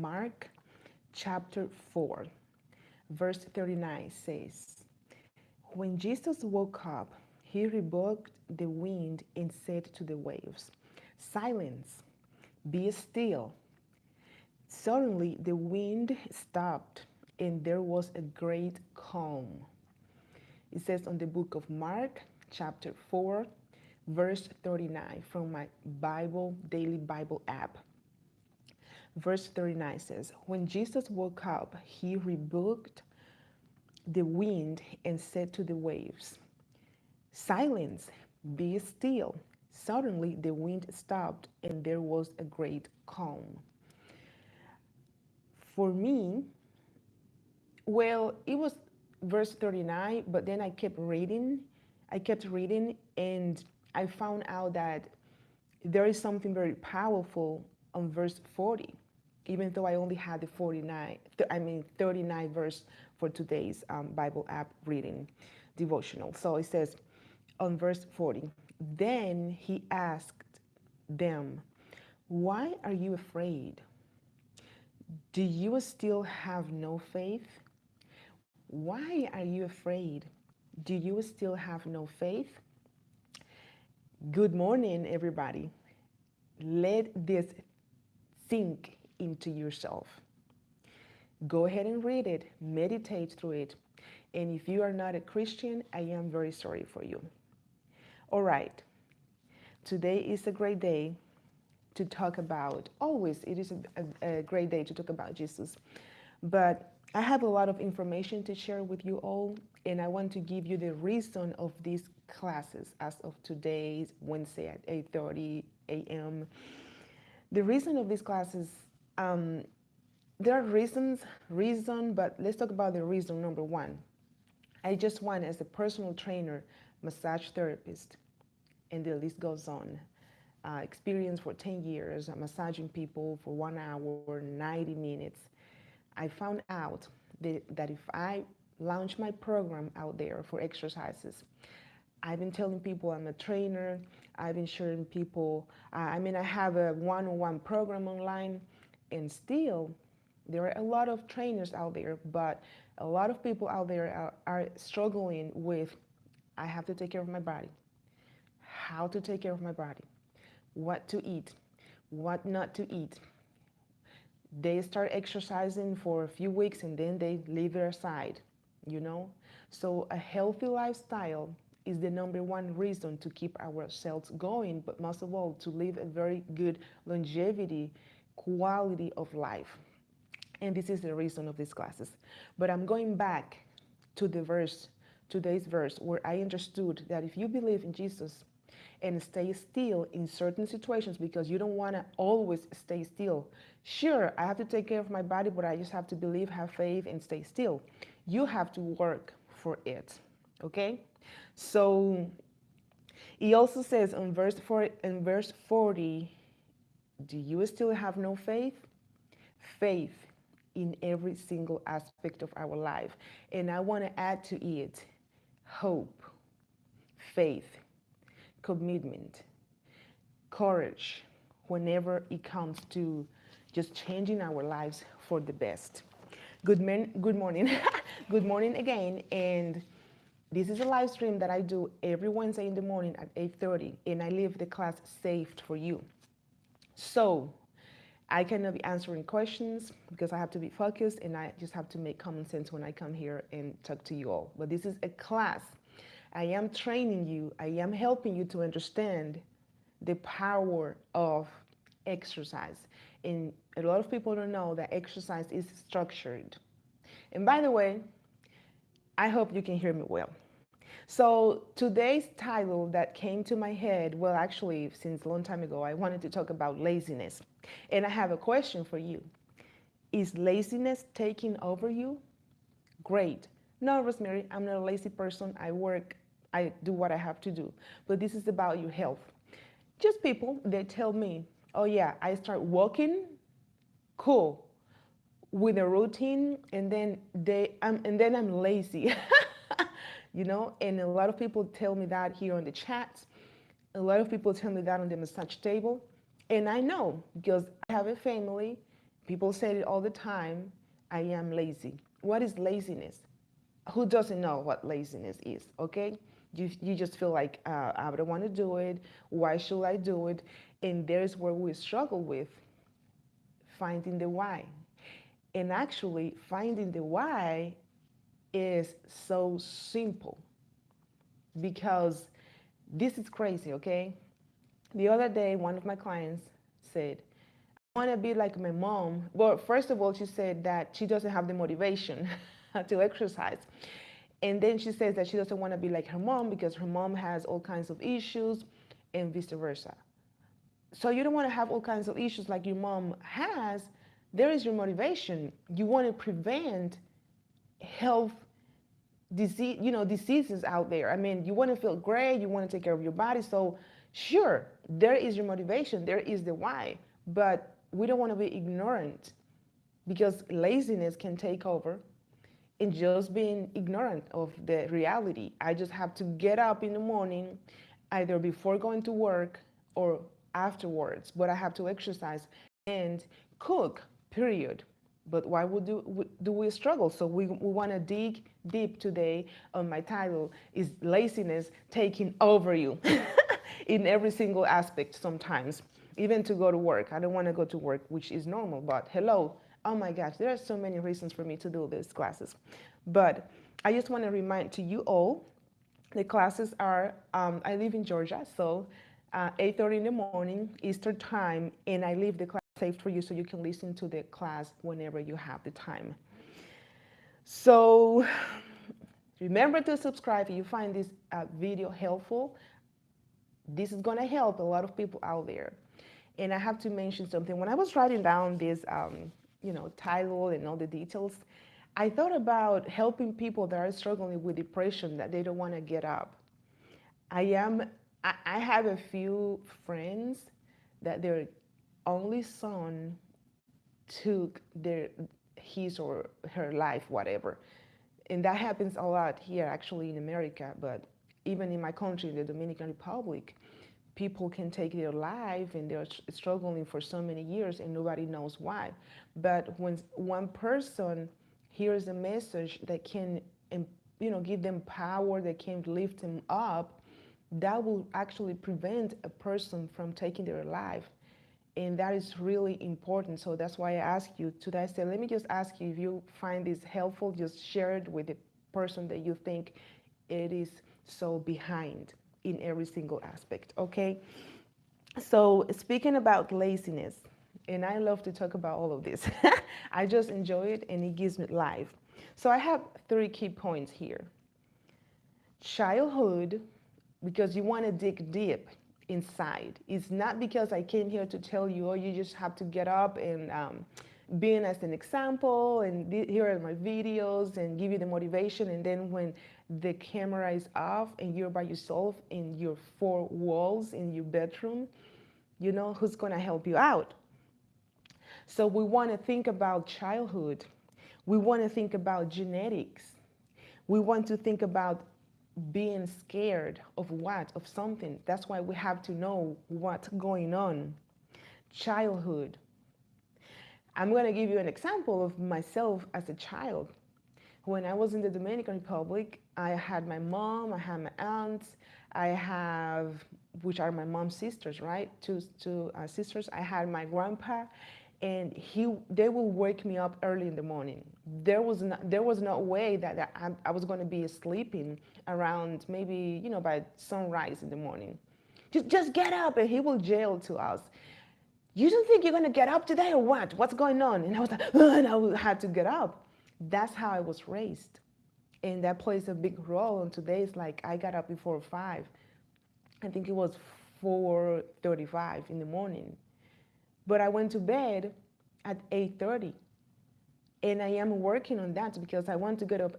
Mark chapter 4, verse 39 says, "When Jesus woke up, he rebuked the wind and said to the waves, 'Silence, be still.' Suddenly the wind stopped and there was a great calm." It says on the book of Mark, chapter 4, verse 39 from my Daily Bible app. Verse 39 says, "When Jesus woke up, he rebuked the wind and said to the waves, 'Silence, be still.' Suddenly the wind stopped and there was a great calm." For me, well, it was verse 39, but then I kept reading. And I found out that there is something very powerful on verse 40, even though I only had the 39 verse for today's Bible app reading devotional. So it says on verse 40, "Then he asked them, 'Why are you afraid? Do you still have no faith? Why are you afraid? Do you still have no faith?'" Good morning, everybody. Let this sink into yourself. Go ahead and read it, meditate through it. And if you are not a Christian, I am very sorry for you. All right. Today is a great day to talk about, always it is a great day to talk about Jesus. But I have a lot of information to share with you all, and I want to give you the reason of these classes as of today's Wednesday at 8:30 a.m. The reason of these classes, there are but let's talk about the reason number one. I just want, as a personal trainer, massage therapist, and the list goes on. Experience for 10 years, massaging people for 1 hour, 90 minutes. I found out that if I launch my program out there for exercises, I've been telling people I'm a trainer. I've been sharing people. I have a one-on-one program online, and still, there are a lot of trainers out there, but a lot of people out there are struggling with, I have to take care of my body. How to take care of my body? What to eat? What not to eat? They start exercising for a few weeks and then they leave it aside, you know? So a healthy lifestyle is the number one reason to keep ourselves going, but most of all, to live a very good longevity, quality of life. And this is the reason of these classes. But I'm going back to today's verse, where I understood that if you believe in Jesus and stay still in certain situations, because you don't want to always stay still. Sure, I have to take care of my body, but I just have to believe, have faith, and stay still. You have to work for it, okay? So he also says in verse 40, "Do you still have no faith?" Faith in every single aspect of our life. And I want to add to it hope, faith, commitment, courage, whenever it comes to just changing our lives for the best. Good morning. Good morning again. And this is a live stream that I do every Wednesday in the morning at 8:30, and I leave the class saved for you. So I cannot be answering questions because I have to be focused, and I just have to make common sense when I come here and talk to you all. But this is a class. I am training you. I am helping you to understand the power of exercise. And a lot of people don't know that exercise is structured. And by the way, I hope you can hear me well. So today's title that came to my head, well, actually, since a long time ago, I wanted to talk about laziness. And I have a question for you. Is laziness taking over you? Great. No, Rosemary, I'm not a lazy person. I work, I do what I have to do. But this is about your health. Just people, they tell me, oh yeah, I start walking, cool, with a routine, and then I'm lazy. You know, and a lot of people tell me that here on the chat. A lot of people tell me that on the massage table. And I know because I have a family, People say it all the time, I am lazy. What is laziness? Who doesn't know what laziness is, okay? You just feel like, I don't want to do it. Why should I do it? And there's where we struggle with finding the why. And actually, finding the why is so simple because this is crazy, okay? The other day, one of my clients said, I want to be like my mom. Well, first of all, she said that she doesn't have the motivation to exercise. And then she says that she doesn't want to be like her mom because her mom has all kinds of issues and vice versa. So you don't want to have all kinds of issues like your mom has. There is your motivation. You want to prevent health disease, diseases out there. I mean, you want to feel great, you want to take care of your body. So sure, there is your motivation, there is the why, but we don't want to be ignorant because laziness can take over and just being ignorant of the reality. I just have to get up in the morning, either before going to work or afterwards, but I have to exercise and cook, period. But why do we struggle? So we want to dig deep today on my title is laziness taking over you in every single aspect sometimes, even to go to work. I don't want to go to work, which is normal, but hello, oh my gosh, there are so many reasons for me to do these classes. But I just want to remind to you all, the classes are, I live in Georgia, so 8:30 in the morning, Eastern time, and I leave the class saved for you so you can listen to the class whenever you have the time. So remember to subscribe if you find this video helpful. This is going to help a lot of people out there. And I have to mention something. When I was writing down this, title and all the details, I thought about helping people that are struggling with depression, that they don't want to get up. I have a few friends that their only son took his or her life, whatever. And that happens a lot here, actually, in America, but even in my country, the Dominican Republic, people can take their life and they're struggling for so many years and nobody knows why. But when one person hears a message that can, give them power, that can lift them up, that will actually prevent a person from taking their life. And that is really important. So that's why I ask you today. I said, let me just ask you, if you find this helpful, just share it with the person that you think it is so behind in every single aspect, okay? So speaking about laziness, and I love to talk about all of this. I just enjoy it and it gives me life. So I have 3 key points here. Childhood, because you want to dig deep inside. It's not because I came here to tell you, oh, you just have to get up and being as an example and here are my videos and give you the motivation, and then when the camera is off and you're by yourself in your 4 walls in your bedroom, who's going to help you out? So we want to think about childhood. We want to think about genetics. We want to think about being scared of what? Of something. That's why we have to know what's going on. Childhood. I'm going to give you an example of myself as a child. When I was in the Dominican Republic, I had my mom, I had my aunts, I have, which are my mom's sisters, right? Two sisters. I had my grandpa, and they will wake me up early in the morning. There was no way that I was going to be sleeping around maybe, by sunrise in the morning. Just get up, and he will yell to us, you don't think you're going to get up today or what? What's going on? And I was like, and I had to get up. That's how I was raised. And that plays a big role. And today it's like I got up before 5. I think it was 4:35 in the morning. But I went to bed at 8:30. And I am working on that because I want to get up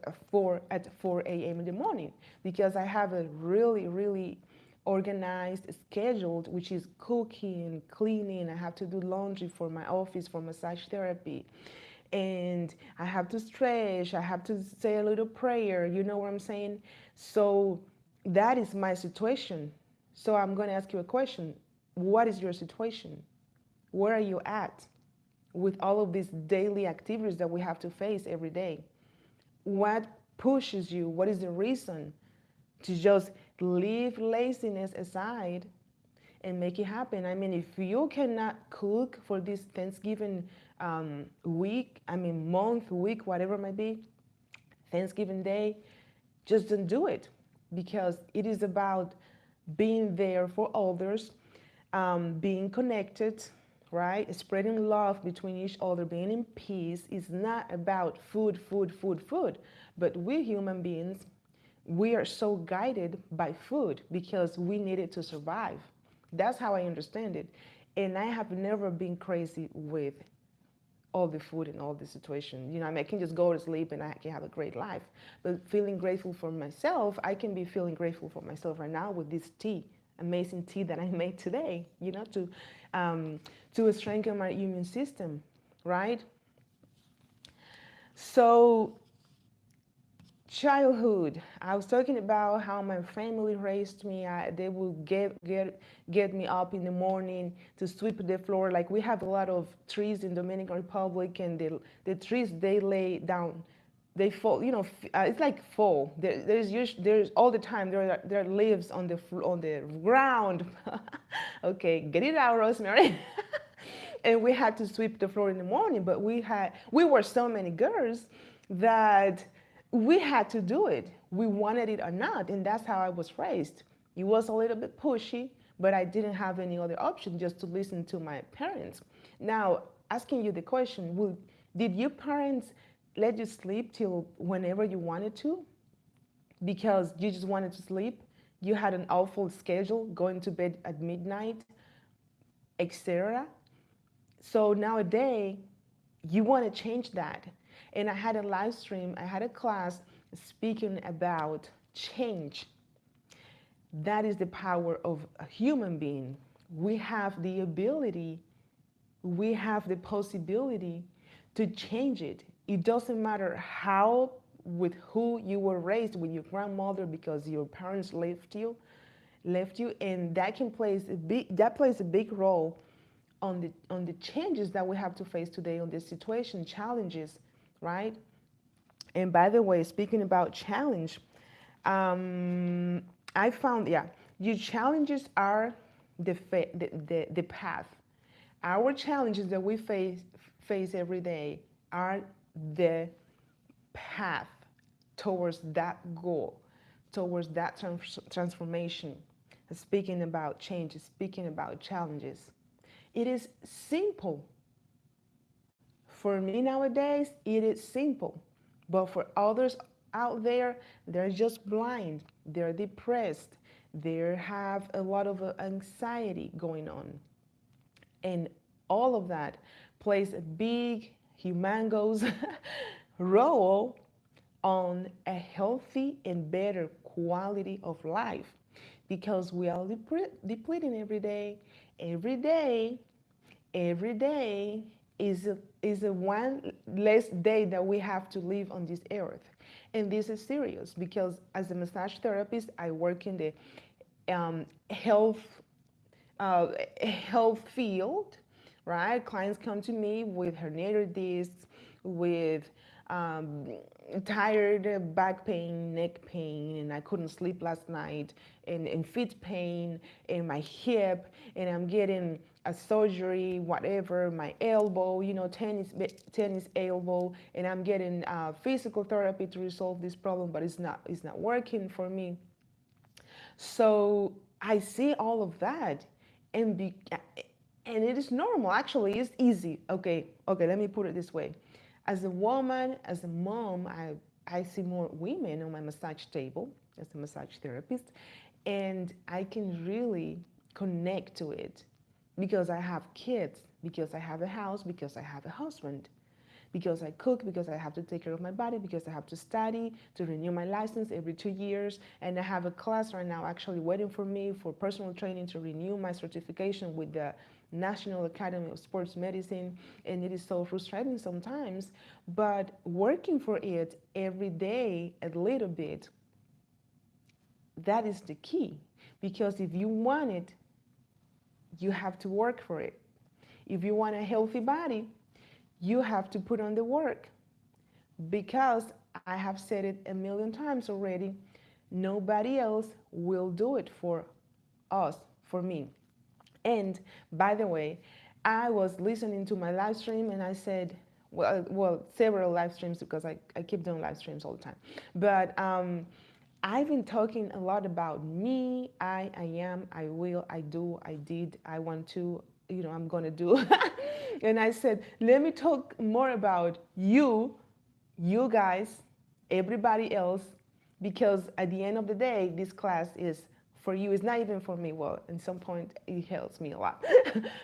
at 4 a.m. in the morning, because I have a really, really organized, scheduled, which is cooking, cleaning. I have to do laundry for my office, for massage therapy. And I have to stretch, I have to say a little prayer, you know what I'm saying? So that is my situation. So I'm going to ask you a question. What is your situation? Where are you at? with all of these daily activities that we have to face every day? What pushes you? What is the reason to just leave laziness aside and make it happen? I mean, if you cannot cook for this Thanksgiving week, I mean, month, week, whatever it might be, Thanksgiving Day, just don't do it, because it is about being there for others, being connected, right? Spreading love between each other, being in peace. Is not about food, food, food, food. But we human beings, we are so guided by food because we need it to survive. That's how I understand it. And I have never been crazy with all the food and all the situation. You know, I mean, I can just go to sleep and I can have a great life. But feeling grateful for myself, I can be feeling grateful for myself right now with this tea, amazing tea that I made today, you know, to strengthen my immune system, right? So childhood, I was talking about how my family raised me. They would get me up in the morning to sweep the floor. Like, we have a lot of trees in Dominican Republic, and the trees, they lay down, they fall. You know, it's like fall. There's all the time there are leaves on the ground. Okay, get it out, Rosemary. And we had to sweep the floor in the morning, but we were so many girls that we had to do it. We wanted it or not, and that's how I was raised. It was a little bit pushy, but I didn't have any other option just to listen to my parents. Now, asking you the question, did your parents let you sleep till whenever you wanted to because you just wanted to sleep? You had an awful schedule, going to bed at midnight, etc. So nowadays, you want to change that. And I had a live stream, I had a class speaking about change. That is the power of a human being. We have the ability, we have the possibility to change it. It doesn't matter how, with who you were raised, with your grandmother, because your parents left you, and that plays a big role on the changes that we have to face today, on the situation challenges, right? And by the way, speaking about challenge, I found, yeah, your challenges are the path. Our challenges that we face every day are the path towards that goal, towards that transformation. Speaking about changes, speaking about challenges, it is simple. For me nowadays, it is simple. But for others out there, they're just blind. They're depressed. They have a lot of anxiety going on. And all of that plays a big, humongous role on a healthy and better quality of life, because we are depleting every day. Every day, every day is a one less day that we have to live on this earth. And this is serious, because as a massage therapist, I work in the health health field, right? Clients come to me with herniated discs, with um, tired back pain, neck pain, and I couldn't sleep last night, and feet pain, and my hip, and I'm getting a surgery, whatever, my elbow, you know, tennis elbow, and I'm getting physical therapy to resolve this problem, but it's not working for me. So I see all of that, and and it is normal. Actually, it's easy. Okay. Let me put it this way: as a woman, as a mom, I see more women on my massage table as a massage therapist, and I can really connect to it because I have kids, because I have a house, because I have a husband, because I cook, because I have to take care of my body, because I have to study to renew my license every 2 years. And I have a class right now actually waiting for me for personal training to renew my certification with the National Academy of Sports Medicine. And it is so frustrating sometimes, but working for it every day a little bit, that is the key. Because if you want it, you have to work for it. If you want a healthy body, You have to put on the work because I have said it a million times already. Nobody else will do it for us, for me. And by the way, I was listening to my live stream and I said, several live streams because I keep doing live streams all the time. But I've been talking a lot about me, I am, I will, I do, I did, I want to, I'm going to do. And I said, let me talk more about you guys, everybody else, because at the end of the day, this class is for you. It's not even for me. Well, at some point, it helps me a lot.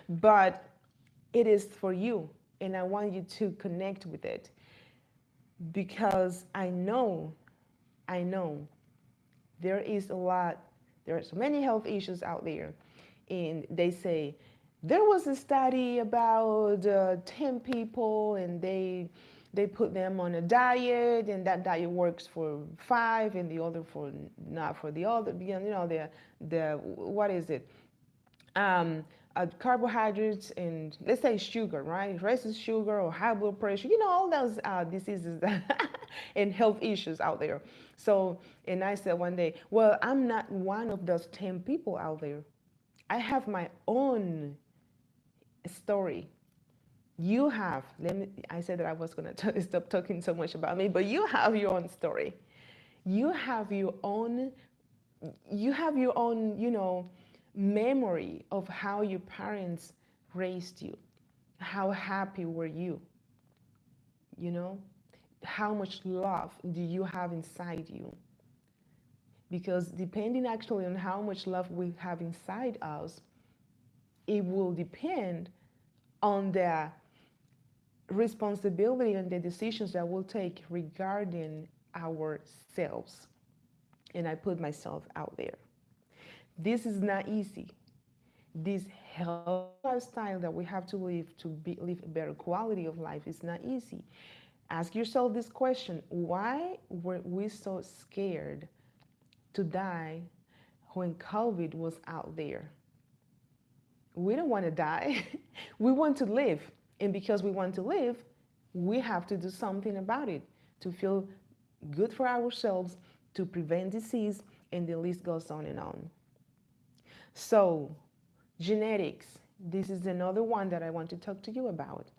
But it is for you. And I want you to connect with it because I know there is a lot, there are so many health issues out there. And they say, there was a study about 10 people and they put them on a diet and that diet works for 5 and the other for not for the other, the what is it, carbohydrates and let's say sugar, right, racist sugar or high blood pressure, all those diseases and health issues out there. So, and I said one day, well, I'm not one of those 10 people out there. I have my own story. You have, I said that I was going to stop talking so much about me, but you have your own story. You have your own, memory of how your parents raised you. How happy were you? You know, how much love do you have inside you? Because depending actually on how much love we have inside us, it will depend on the responsibility and the decisions that we'll take regarding ourselves. And I put myself out there. This is not easy. This healthy lifestyle that we have to live live a better quality of life is not easy. Ask yourself this question: why were we so scared to die when COVID was out there? We don't want to die. We want to live. And because we want to live, we have to do something about it to feel good for ourselves, to prevent disease, and the list goes on and on. So, genetics. This is another one that I want to talk to you about.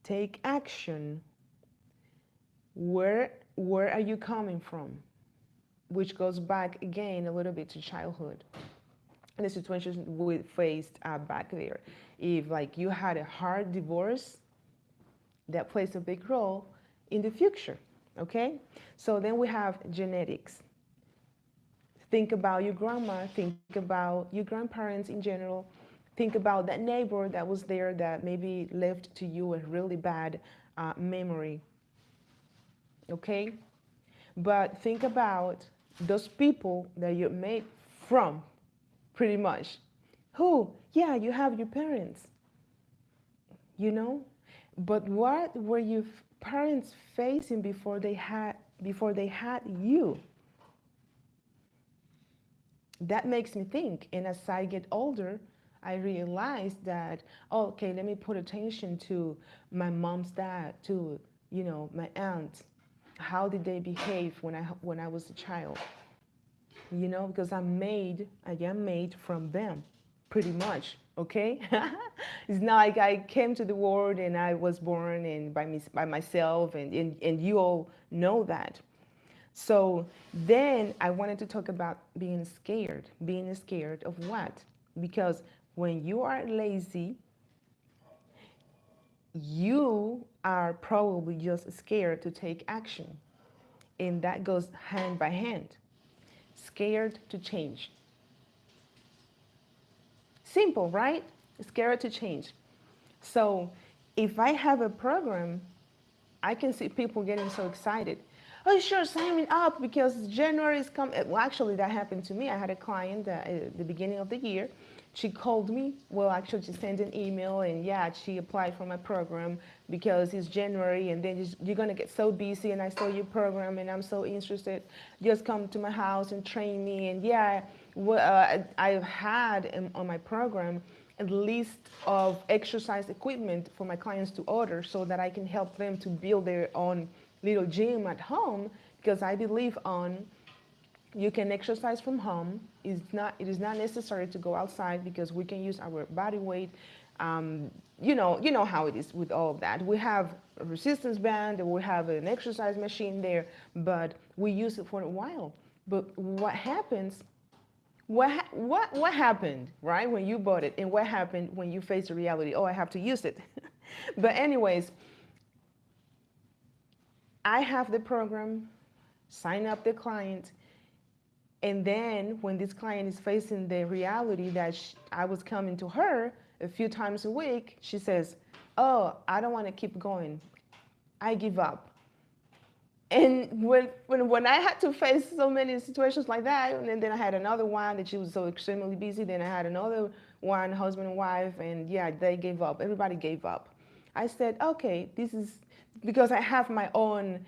Take action. Where are you coming from? Which goes back again a little bit to childhood. And the situations we faced back there. If like you had a hard divorce, that plays a big role in the future, okay? So then we have genetics. Think about your grandma, think about your grandparents in general, think about that neighbor that was there that maybe left to you a really bad memory, okay? But think about those people that you made from, pretty much. Who? Yeah, you have your parents, But what were your parents facing before they had you? That makes me think. And as I get older, I realized that, oh, okay, let me put attention to my mom's dad, to, my aunt. How did they behave when I was a child? Because I am made from them, pretty much, okay? It's not like I came to the world and I was born and by myself, and you all know that. So then I wanted to talk about being scared. Being scared of what? Because when you are lazy, you are probably just scared to take action. And that goes hand by hand. Scared to change. Simple, right? Scared to change. So if I have a program, I can see people getting so excited. Oh, sure, sign me up because January is coming. Well, actually, that happened to me. I had a client at the beginning of the year. She called me. Well, actually, she sent an email, and yeah, she applied for my program because it's January, and then you're going to get so busy, and I saw your program, and I'm so interested. Just come to my house and train me. And yeah, I've had on my program a list of exercise equipment for my clients to order so that I can help them to build their own little gym at home, because I believe on you can exercise from home. It is not necessary to go outside because we can use our body weight. You know how it is with all of that. We have a resistance band, we have an exercise machine there, but we use it for a while. But what happens? What happened, right, when you bought it, and what happened when you face the reality? Oh, I have to use it. But anyways, I have the program, sign up the client, and then when this client is facing the reality that I was coming to her a few times a week, she says, oh, I don't want to keep going. I give up. And when I had to face so many situations like that, and then I had another one that she was so extremely busy, then I had another one, husband and wife, and yeah, they gave up. Everybody gave up. I said, okay, this is because I have my own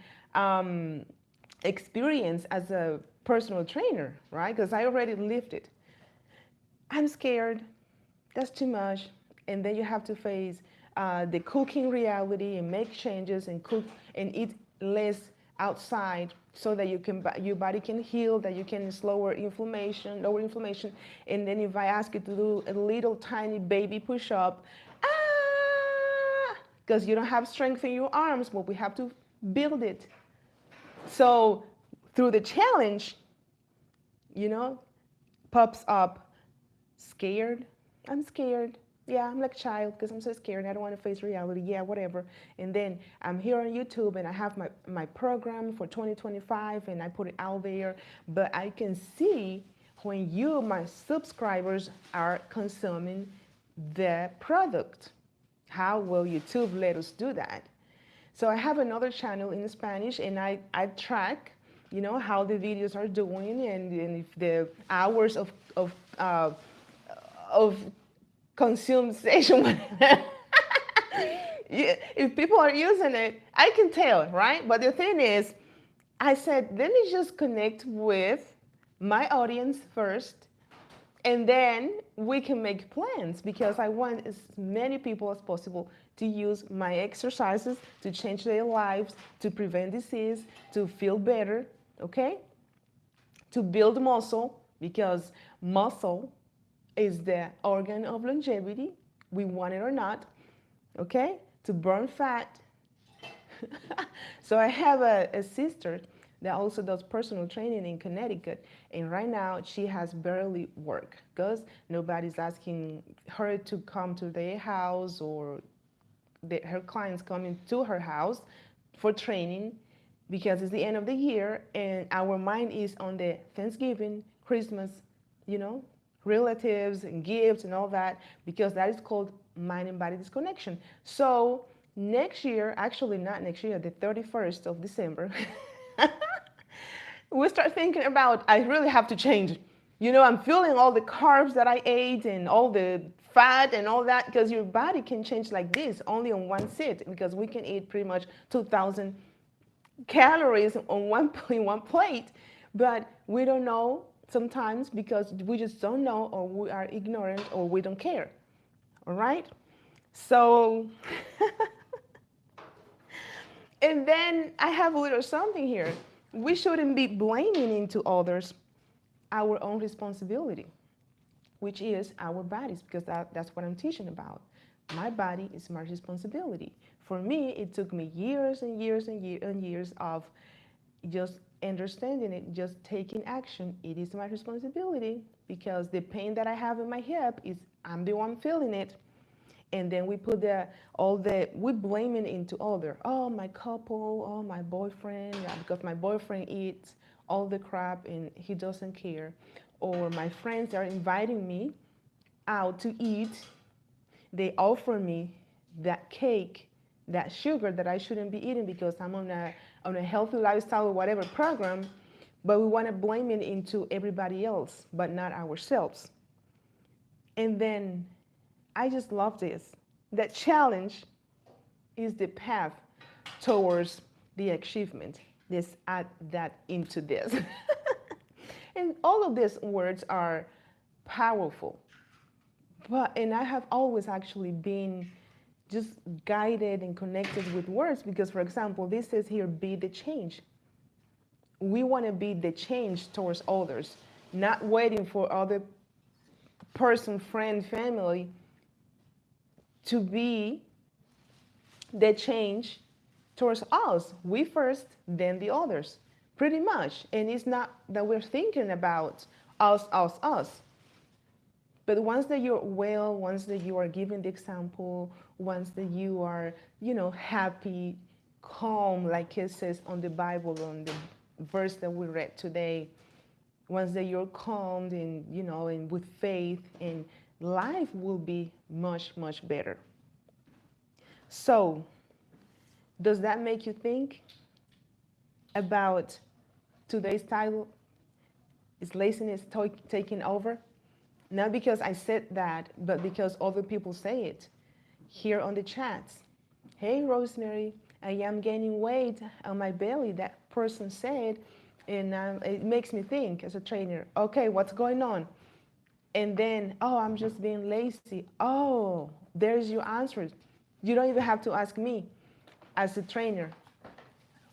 experience as a personal trainer, right? Because I already lived it. I'm scared. That's too much. And then you have to face the cooking reality and make changes and cook and eat less outside so that your body can heal, that you can lower inflammation. And then if I ask you to do a little tiny baby push-up, because you don't have strength in your arms, but we have to build it. So through the challenge, pops up, scared. I'm scared. Yeah, I'm like a child because I'm so scared. I don't want to face reality. Yeah, whatever. And then I'm here on YouTube and I have my program for 2025 and I put it out there. But I can see when you, my subscribers, are consuming the product. How will YouTube let us do that? So I have another channel in Spanish and I track, how the videos are doing and if the hours of consumption, if people are using it, I can tell, right? But the thing is, I said, let me just connect with my audience first, and then we can make plans because I want as many people as possible to use my exercises to change their lives, to prevent disease, to feel better, okay? To build muscle, because muscle is the organ of longevity. We want it or not, okay? To burn fat. So I have a sister that also does personal training in Connecticut. And right now she has barely work because nobody's asking her to come to their house or her clients coming to her house for training because it's the end of the year and our mind is on the Thanksgiving, Christmas, relatives and gifts and all that, because that is called mind and body disconnection. So next year, actually not next year, the 31st of December, we start thinking about, I really have to change. I'm feeling all the carbs that I ate and all the fat and all that, because your body can change like this only on one sit, because we can eat pretty much 2,000 calories on one plate, but we don't know sometimes because we just don't know, or we are ignorant, or we don't care. All right? So, and then I have a little something here. We shouldn't be blaming into others our own responsibility, which is our bodies, because that's what I'm teaching about. My body is my responsibility. For me, it took me years and years and years of just understanding it, just taking action. It is my responsibility because the pain that I have in my hip is I'm the one feeling it. And then we put we blame it into other. Oh, my couple, oh, my boyfriend, yeah, because my boyfriend eats all the crap and he doesn't care. Or my friends are inviting me out to eat. They offer me that cake, that sugar that I shouldn't be eating because I'm on a healthy lifestyle or whatever program, but we want to blame it into everybody else, but not ourselves. And then I just love this. That challenge is the path towards the achievement. Let's add that into this. And all of these words are powerful, and I have always actually been just guided and connected with words because, for example, this says here, be the change. We want to be the change towards others, not waiting for other person, friend, family to be the change towards us. We first, then the others, pretty much. And it's not that we're thinking about us, us, us. But once that you're well, once that you are giving the example, once that you are, happy, calm, like it says on the Bible, on the verse that we read today, once that you're calmed and, and with faith, and life will be much, much better. So, does that make you think about today's title? Is laziness taking over? Not because I said that, but because other people say it here on the chats. Hey, Rosemary, I am gaining weight on my belly. That person said, and it makes me think as a trainer, okay, what's going on? And then, oh, I'm just being lazy. Oh, there's your answer. You don't even have to ask me as a trainer.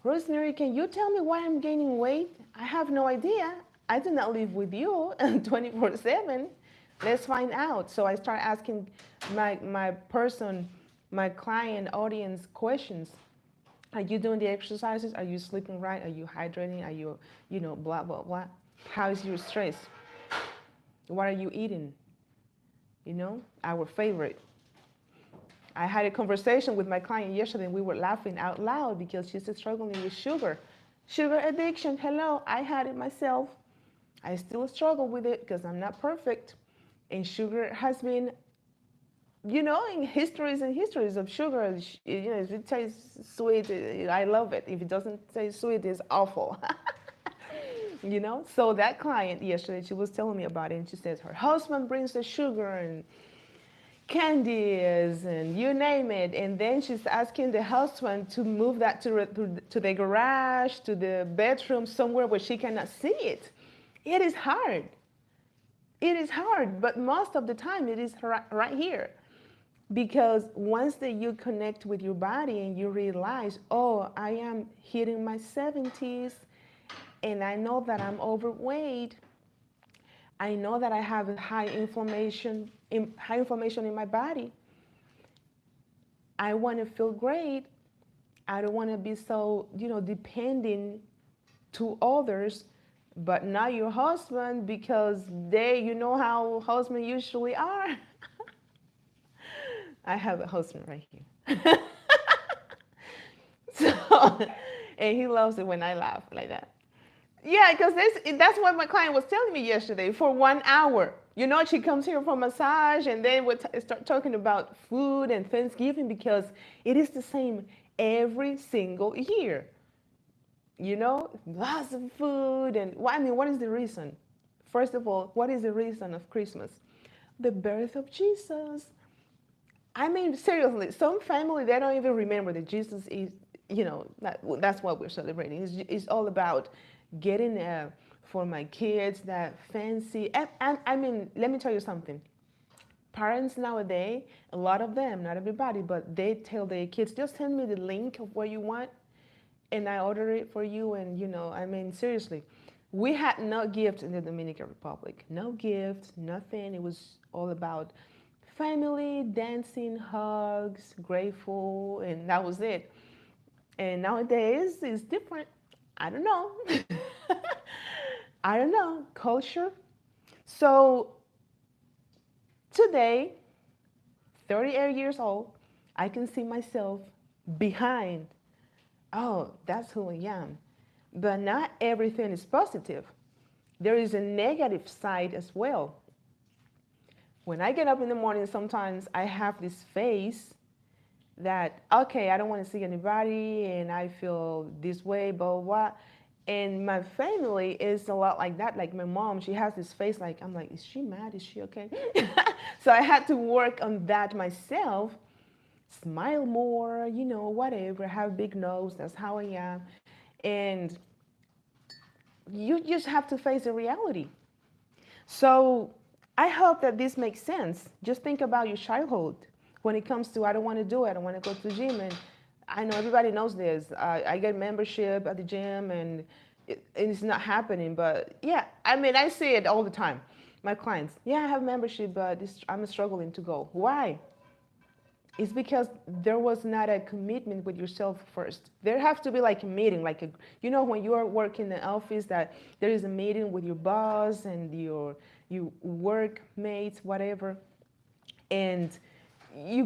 Rosemary, can you tell me why I'm gaining weight? I have no idea. I do not live with you 24/7. Let's find out. So I start asking my person, my client audience questions. Are you doing the exercises? Are you sleeping right? Are you hydrating? Are you, blah, blah, blah. How is your stress? What are you eating? Our favorite. I had a conversation with my client yesterday and we were laughing out loud because she's struggling with sugar. Sugar addiction, hello, I had it myself. I still struggle with it because I'm not perfect. And sugar has been, in histories and histories of sugar, if it tastes sweet, I love it. If it doesn't taste sweet, it's awful. So that client yesterday, she was telling me about it, and she says her husband brings the sugar and candies and you name it, and then she's asking the husband to move that to the garage, to the bedroom, somewhere where she cannot see it. It is hard. It is hard, but most of the time it is right here. Because once that you connect with your body and you realize, oh, I am hitting my 70s and I know that I'm overweight, I know that I have high inflammation in my body. I want to feel great. I don't want to be so, depending to others, but not your husband, because you know how husbands usually are. I have a husband right here. So, and he loves it when I laugh like that. Yeah, because that's what my client was telling me yesterday for 1 hour. She comes here for massage and then we start talking about food and Thanksgiving because it is the same every single year. Lots of food. And what is the reason? First of all, what is the reason of Christmas? The birth of Jesus. Seriously, some family, they don't even remember that Jesus is, that's what we're celebrating. It's all about getting for my kids that fancy. And let me tell you something. Parents nowadays, a lot of them, not everybody, but they tell their kids, just send me the link of what you want and I order it for you. And seriously, we had no gift in the Dominican Republic. No gift, nothing. It was all about family, dancing, hugs, grateful, and that was it. And nowadays it's different. I don't know. I don't know. Culture. So today, 38 years old, I can see myself behind. Oh, that's who I am. But not everything is positive. There is a negative side as well. When I get up in the morning, sometimes I have this face that, okay, I don't want to see anybody and I feel this way, blah, blah, blah. And my family is a lot like that. Like my mom, she has this face like, I'm like, is she mad? Is she okay? So I had to work on that myself. Smile more, whatever, have big nose, that's how I am. And you just have to face the reality. So I hope that this makes sense. Just think about your childhood when it comes to I don't want to do it. I don't want to go to the gym, and I know everybody knows this. I get membership at the gym, and it's not happening. But yeah, I mean, I see it all the time. My clients, yeah, I have membership, but I'm struggling to go. Why? It's because there was not a commitment with yourself first. There has to be like a meeting, like a, when you are working in the office, that there is a meeting with your boss and your workmates, whatever, and you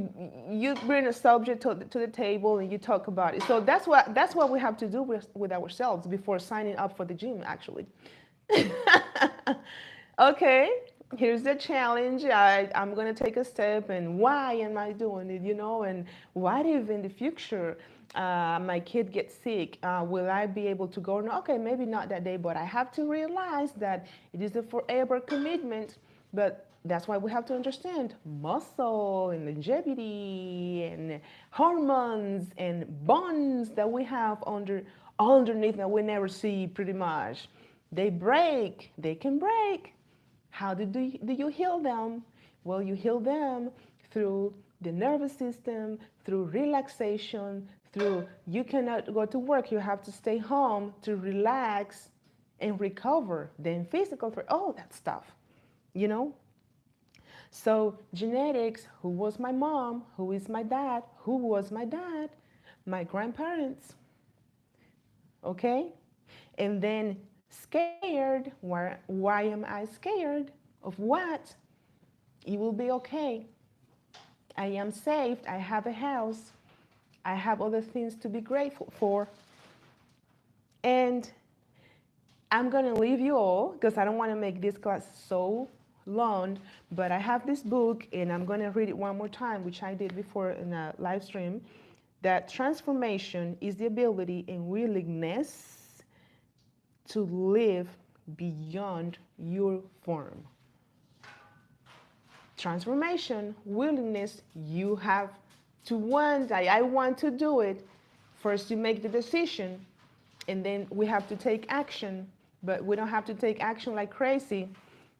you bring a subject to the table and you talk about it. So that's what we have to do with ourselves before signing up for the gym, actually. Okay, here's the challenge. I'm going to take a step, and why am I doing it, and what if in the future my kid gets sick? Will I be able to go? No, okay, maybe not that day, but I have to realize that it is a forever commitment. But that's why we have to understand muscle and longevity and hormones and bonds that we have underneath that we never see pretty much. They break, they can break. How do you heal them? Well, you heal them through the nervous system, through relaxation, through you cannot go to work, you have to stay home to relax and recover, then physical for all that stuff, you know? So, genetics, who was my mom? Who is my dad? Who was my dad? My grandparents, okay? And then scared, why am I scared? Of what? It will be okay. I am saved. I have a house. I have other things to be grateful for. And I'm going to leave you all because I don't want to make this class so long, but I have this book and I'm going to read it one more time, which I did before in a live stream, that transformation is the ability and willingness to live beyond your form. Transformation, willingness, you have to want, I want to do it. First, you make the decision, and then we have to take action. But we don't have to take action like crazy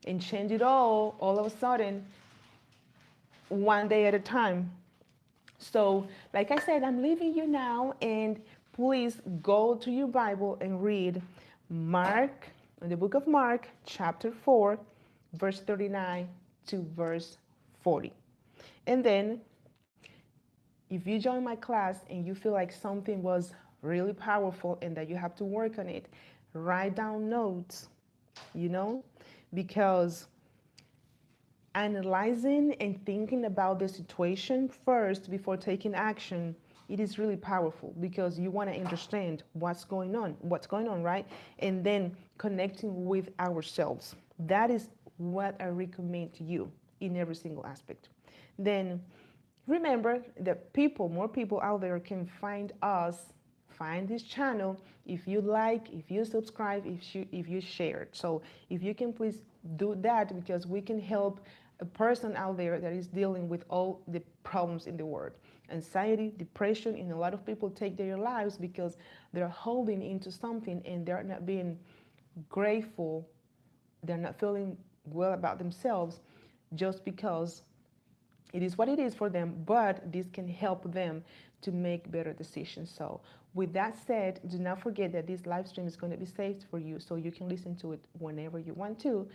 and change it all of a sudden, one day at a time. So, like I said, I'm leaving you now, and please go to your Bible and read Mark, the book of Mark, chapter 4, verse 39 to verse 40. And then, if you join my class and you feel like something was really powerful and that you have to work on it, write down notes, because analyzing and thinking about the situation first before taking action, it is really powerful because you want to understand what's going on, right? And then connecting with ourselves. That is what I recommend to you in every single aspect. Then remember that more people out there can find us, find this channel if you like, if you subscribe, if you share it. So if you can please do that, because we can help a person out there that is dealing with all the problems in the world. Anxiety, depression, and a lot of people take their lives because they're holding into something and they're not being grateful. They're not feeling well about themselves just because it is what it is for them, but this can help them to make better decisions. So with that said, do not forget that this live stream is going to be saved for you so you can listen to it whenever you want to.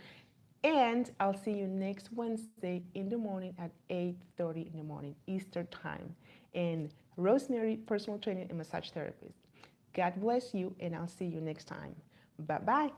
And I'll see you next Wednesday in the morning at 8:30 in the morning, Eastern time. And Rosemary, personal trainer and massage therapist. God bless you, and I'll see you next time. Bye-bye.